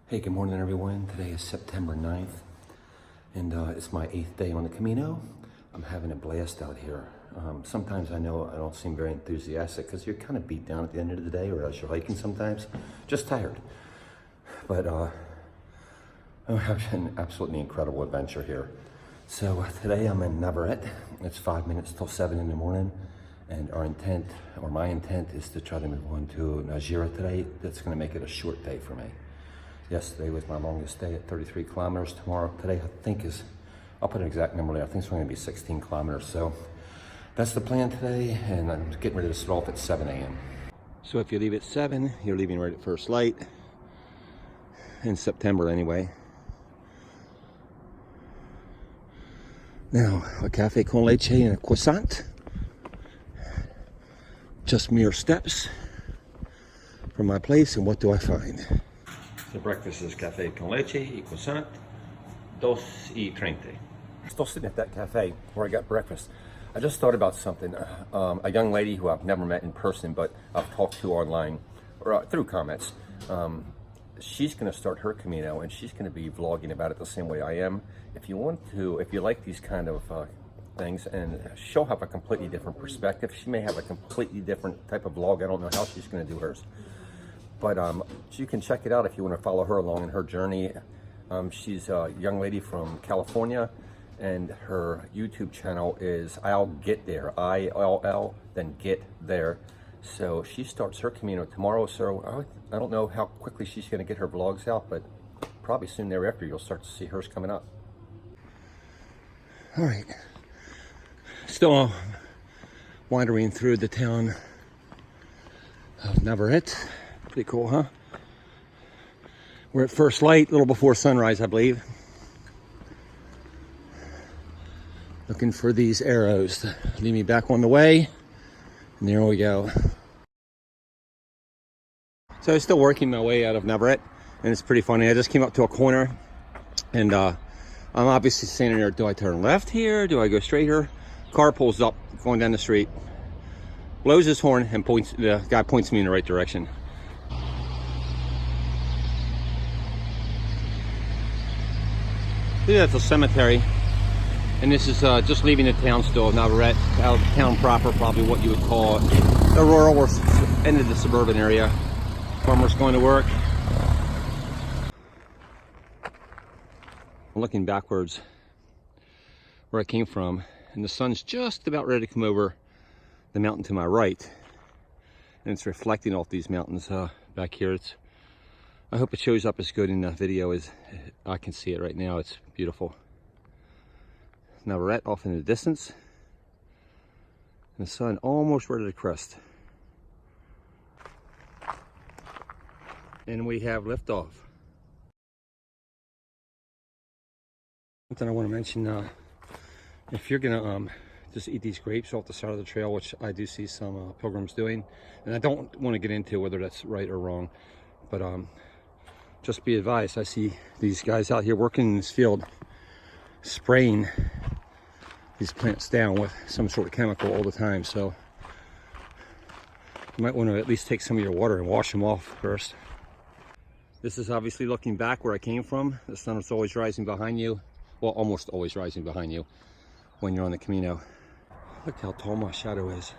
Hey, good morning everyone. Today is September 9th and it's my 8th day on the Camino. I'm having a blast out here. Sometimes I know I don't seem very enthusiastic because you're kind of beat down at the end of the day, or as you're hiking sometimes, just tired. But I'm having an absolutely incredible adventure here. So today I'm in Navarrete. It's 5 minutes till 7 in the morning. And my intent is to try to move on to Najera today. That's gonna make it a short day for me. Yesterday was my longest day at 33 kilometers. Today I think I'll put an exact number there. I think it's only gonna be 16 kilometers. So that's the plan today, and I'm getting ready to start off at 7 a.m. So if you leave at 7, you're leaving right at first light. In September anyway. Now, a cafe con leche and a croissant. Just mere steps from my place, and what do I find? The breakfast is cafe con leche y croissant, 2:30. Still sitting at that cafe where I got breakfast. I just thought about something. A young lady who I've never met in person, but I've talked to online or through comments. She's going to start her Camino, and she's going to be vlogging about it the same way I am. If you like these kind of things, and she'll have a completely different perspective. She may have a completely different type of vlog. I don't know how she's going to do hers. But you can check it out if you want to follow her along in her journey. She's a young lady from California, and her YouTube channel is I'll Get There, ILL, then Get There. So she starts her Camino tomorrow, so I don't know how quickly she's going to get her vlogs out, but probably soon thereafter you'll start to see hers coming up. All right. Still wandering through the town of Navarrete. Pretty cool, huh? We're at first light, a little before sunrise, I believe. Looking for these arrows to lead me back on the way. And there we go. So I'm still working my way out of Navarrete, and it's pretty funny. I just came up to a corner, and I'm obviously standing there. Do I turn left here? Do I go straight here? Car pulls up, going down the street, blows his horn, and the guy points me in the right direction. That's a cemetery, and this is just leaving the town still of Navarrete, out of the town proper, probably what you would call the rural or end of the suburban area. Farmers going to work. I'm looking backwards where I came from, and the sun's just about ready to come over the mountain to my right, and it's reflecting off these mountains back here. I hope it shows up as good in the video as I can see it right now. It's beautiful. Navarrete off in the distance, and the sun almost ready to crest. And we have liftoff. Something I want to mention, if you're gonna just eat these grapes off the side of the trail, which I do see some pilgrims doing, and I don't want to get into whether that's right or wrong, but just be advised, I see these guys out here working in this field, spraying these plants down with some sort of chemical all the time, so you might want to at least take some of your water and wash them off first. This is obviously looking back where I came from. The sun is always rising behind you. Well, almost always rising behind you when you're on the Camino. Look how tall my shadow is.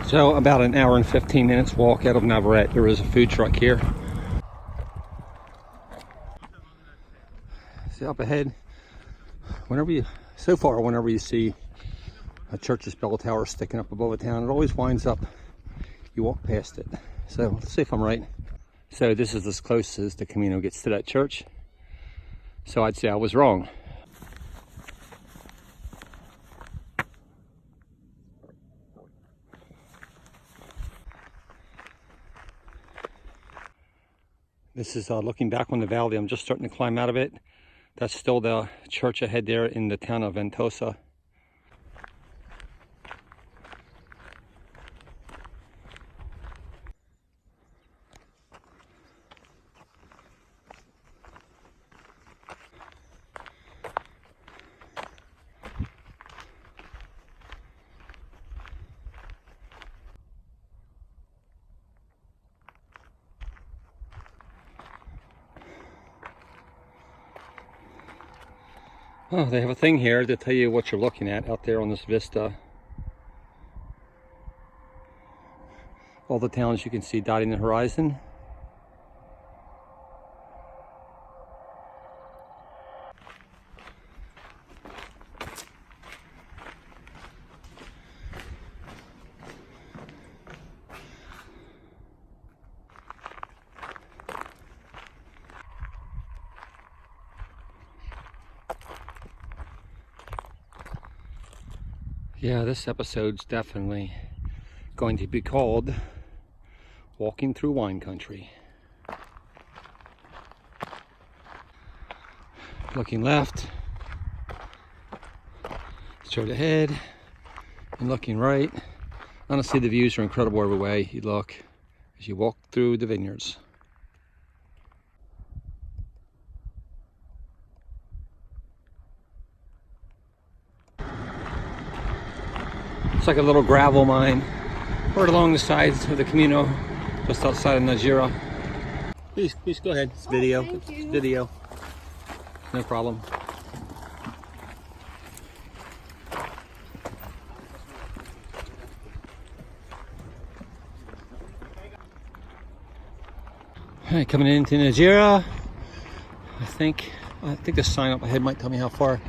So about an hour and 15 minutes walk out of Navarrete. There is a food truck here. See up ahead, whenever you see a church's bell tower sticking up above a town, it always winds up, you walk past it. So let's see if I'm right. So this is as close as the Camino gets to that church. So I'd say I was wrong. This is looking back on the valley. I'm just starting to climb out of it. That's still the church ahead there in the town of Ventosa. Oh, they have a thing here to tell you what you're looking at out there on this vista. All the towns you can see dotting the horizon. Yeah, this episode's definitely going to be called Walking Through Wine Country. Looking left, straight ahead, and looking right. Honestly, the views are incredible every way you look as you walk through the vineyards. It's like a little gravel mine right along the sides of the Camino, just outside of Najera. Please go ahead. It's video. Thank you. It's video. No problem. All right, coming into Najera. I think the sign up ahead might tell me how far.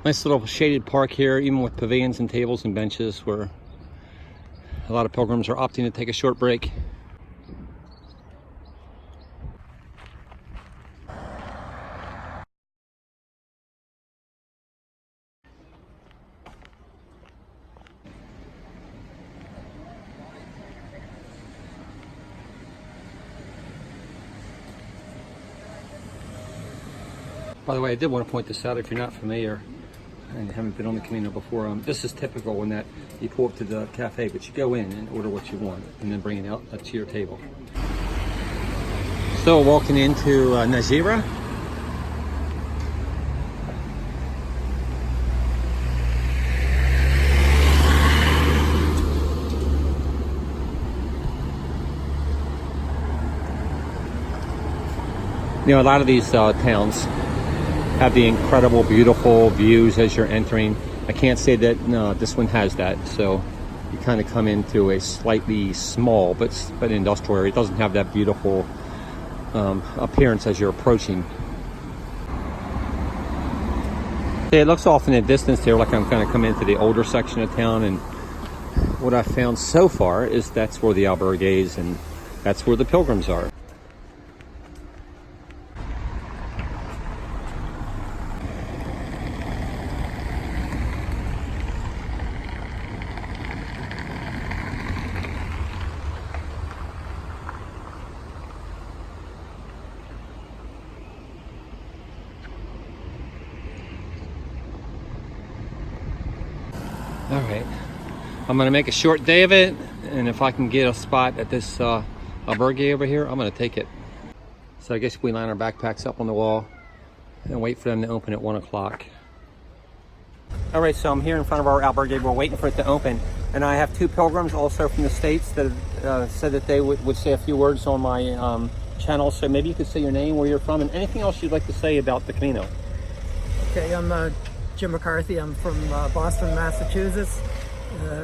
Nice little shaded park here, even with pavilions and tables and benches where a lot of pilgrims are opting to take a short break. By the way, I did want to point this out if you're not familiar and haven't been on the Camino before. This is typical when that you pull up to the cafe, but you go in and order what you want and then bring it out to your table. Still walking into Najera. You know, a lot of these towns have the incredible, beautiful views as you're entering. I can't say that this one has that. So you kind of come into a slightly small but industrial area. It doesn't have that beautiful appearance as you're approaching. It looks off in the distance there like I'm kind of coming into the older section of town, and what I've found so far is that's where the albergues and that's where the pilgrims are. All right, I'm gonna make a short day of it, and if I can get a spot at this albergue over here, I'm gonna take it. So I guess we line our backpacks up on the wall and wait for them to open at 1 o'clock. All right, so I'm here in front of our albergue. We're waiting for it to open, and I have two pilgrims also from the States that said that they would say a few words on my channel. So maybe you could say your name, where you're from, and anything else you'd like to say about the Camino. Okay, I'm Jim McCarthy. I'm from Boston, Massachusetts,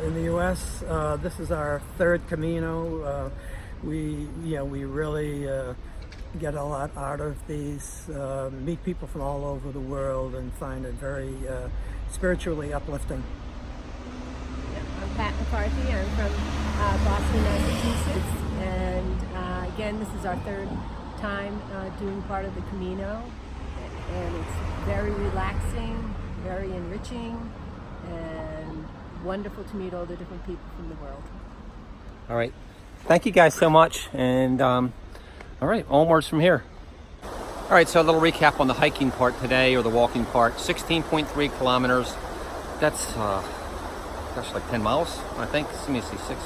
in the U.S. This is our third Camino. We really get a lot out of these. Meet people from all over the world and find it very spiritually uplifting. I'm Pat McCarthy. I'm from Boston, Massachusetts, and again, this is our third time doing part of the Camino, and it's very relaxing, very enriching, and wonderful to meet all the different people from the world. All right, thank you guys so much, and all right, onwards from here. All right, so a little recap on the hiking part today, or the walking part. 16.3 kilometers. That's gosh, like 10 miles, I think. Let me see, six,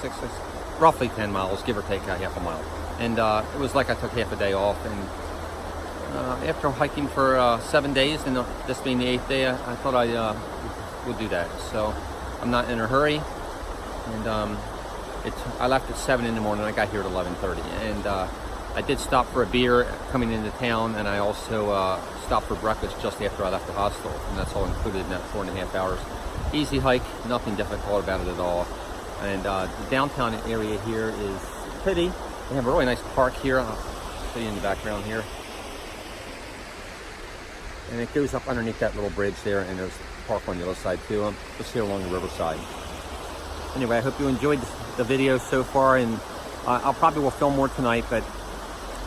roughly 10 miles, give or take a half a mile. And it was like I took half a day off, and after hiking for 7 days, and this being the 8th day, I thought I would do that. So I'm not in a hurry, and I left at 7 in the morning. I got here at 11:30, and I did stop for a beer coming into town, and I also stopped for breakfast just after I left the hostel, and that's all included in that 4.5 hours. Easy hike, nothing difficult about it at all. And the downtown area here is pretty. They have a really nice park here. I'll show you in the background here. And it goes up underneath that little bridge there, and there's a park on the other side too, just here along the riverside. Anyway, I hope you enjoyed the video so far, and I'll probably will film more tonight, but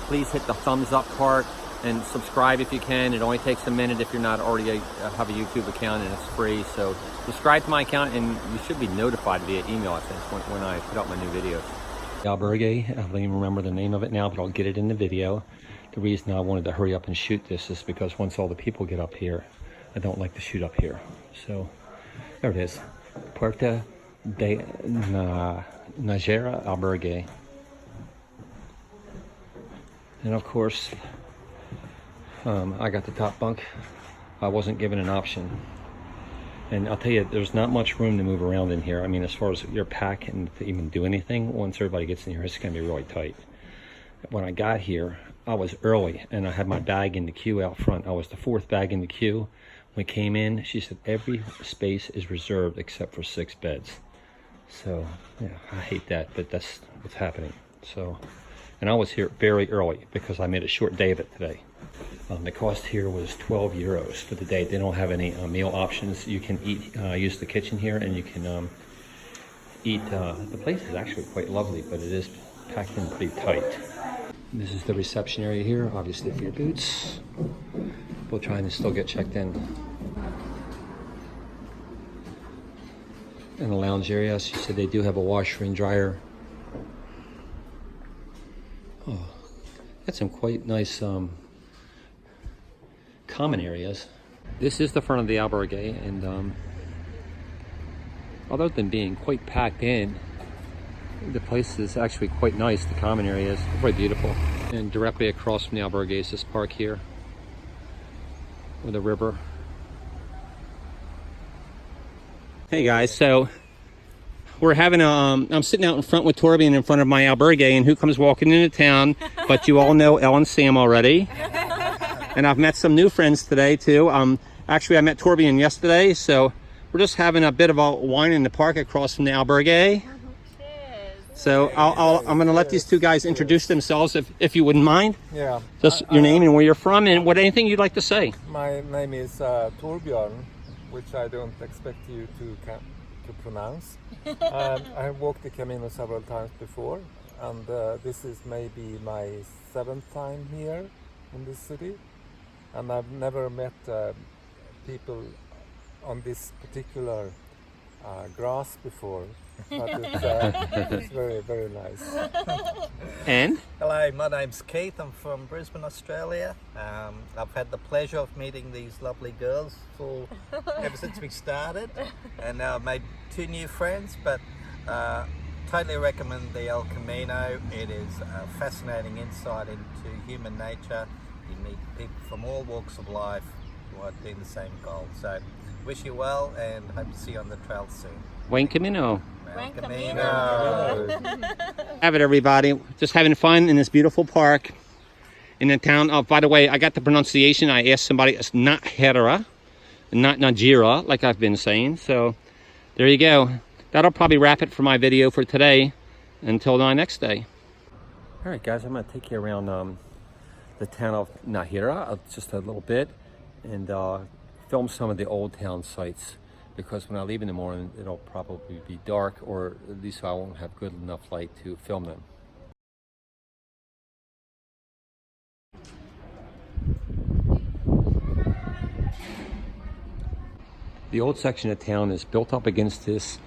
please hit the thumbs up part and subscribe if you can. It only takes a minute if you're not already have a YouTube account, and it's free. So subscribe to my account, and you should be notified via email, I think, when I put out my new videos. Albergue, I don't even remember the name of it now, but I'll get it in the video. The reason I wanted to hurry up and shoot this is because once all the people get up here, I don't like to shoot up here. So there it is, Puerta de Najera Albergue. And of course, I got the top bunk. I wasn't given an option. And I'll tell you, there's not much room to move around in here. I mean, as far as your pack and to even do anything, once everybody gets in here, it's gonna be really tight. When I got here, I was early, and I had my bag in the queue out front. I was the 4th bag in the queue. When we came in, she said every space is reserved except for 6 beds. So, yeah, I hate that, but that's what's happening. So, and I was here very early because I made a short day of it today. The cost here was 12 euros for the day. They don't have any meal options. You can eat, use the kitchen here, and you can eat. The place is actually quite lovely, but it is packed in pretty tight. This is the reception area here, obviously for your boots. We'll try and still get checked in. In the lounge area, she said they do have a washer and dryer. Oh, got some quite nice common areas. This is the front of the albergue, and other than being quite packed in, the place is actually quite nice. The common areas are quite beautiful. And directly across from the albergue is this park here with a river. Hey guys, so we're having a, I'm sitting out in front with Torbjorn in front of my albergue, and who comes walking into town? But you all know Elle and Sam already. And I've met some new friends today too. Actually, I met Torbjorn yesterday, so we're just having a bit of a wine in the park across from the albergue. So I'm going to let these two guys introduce themselves, if you wouldn't mind. Yeah. Just your name and where you're from, and anything you'd like to say. My name is Torbjorn, which I don't expect you to pronounce. I have walked the Camino several times before, and this is maybe my 7th time here in this city. And I've never met people on this particular grass before, but it's very, very nice. And? Hello, my name's Keith. I'm from Brisbane, Australia. I've had the pleasure of meeting these lovely girls ever since we started, and now I've made 2 new friends, but totally recommend the El Camino. It is a fascinating insight into human nature. You meet people from all walks of life who are doing the same goal. So wish you well, and hope to see you on the trail soon. Buen Camino. Buen Camino. Have it, everybody. Just having fun in this beautiful park in the town. Oh, by the way, I got the pronunciation. I asked somebody. It's Najera, not Najera, like I've been saying. So there you go. That'll probably wrap it for my video for today. Until my next day. All right, guys. I'm going to take you around the town of Najera just a little bit, and film some of the old town sites, because when I leave in the morning it'll probably be dark, or at least I won't have good enough light to film them. The old section of town is built up against this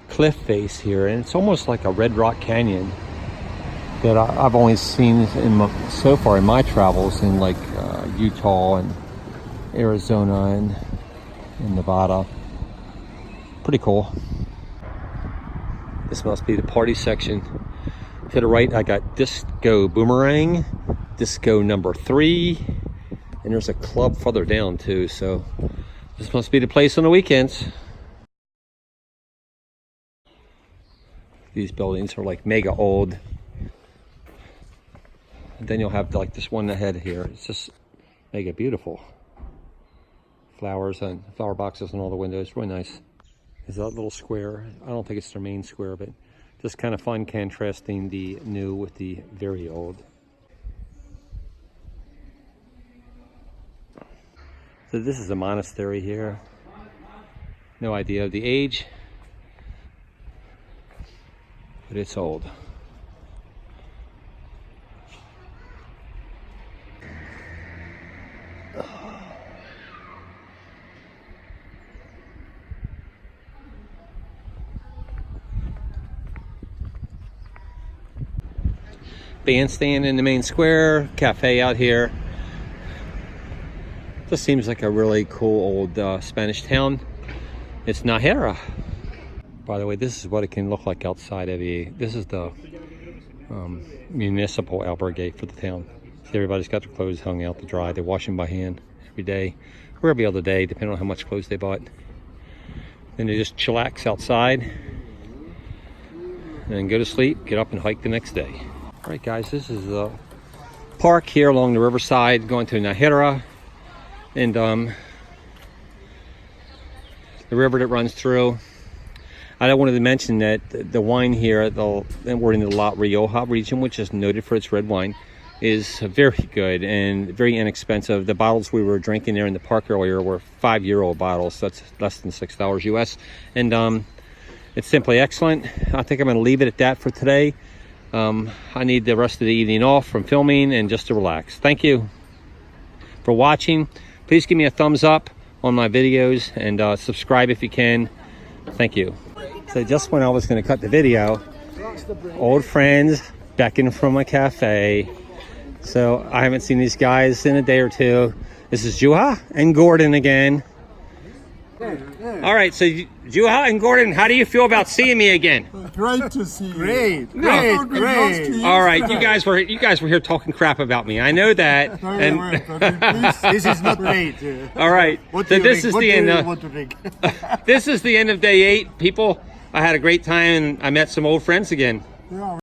cliff face here, and it's almost like a red rock canyon that I've only seen so far in my travels in like Utah and Arizona and Nevada. Pretty cool. This must be the party section. To the right, I got Disco Boomerang, Disco number 3, and there's a club further down too. So this must be the place on the weekends. These buildings are like mega old. Then you'll have like this one ahead here. It's just make it beautiful. Flowers and flower boxes on all the windows. Really nice. Is that little square? I don't think it's their main square, but just kind of fun contrasting the new with the very old. So this is a monastery here. No idea of the age, but it's old. Bandstand in the main square, cafe out here. This seems like a really cool old Spanish town. It's Najera. By the way, this is what it can look like outside of this is the municipal albergue for the town. See, everybody's got their clothes hung out to dry. They wash them by hand every day, or every other day, depending on how much clothes they bought. Then they just chillax outside and then go to sleep, get up and hike the next day. All right, guys, this is the park here along the riverside going to Najera, and the river that runs through. I wanted to mention that the wine here, we're in the La Rioja region, which is noted for its red wine, is very good and very inexpensive. The bottles we were drinking there in the park earlier were 5-year-old bottles, so that's less than $6 US, and it's simply excellent. I think I'm going to leave it at that for today. I need the rest of the evening off from filming and just to relax. Thank you for watching. Please give me a thumbs up on my videos and subscribe if you can. Thank you. So just when I was going to cut the video, old friends beckoned from a cafe. So I haven't seen these guys in a day or two. This is Juha and Gordon again. All right, so Juha and Gordon, how do you feel about seeing me again? Great to see you. Great, No. great. All right, you guys were here talking crap about me. I know that. No, And you weren't, but please. This is not great. all right, What so do you this drink? is What the do end. you want to drink? This is the end of day 8, people. I had a great time and I met some old friends again. Yeah.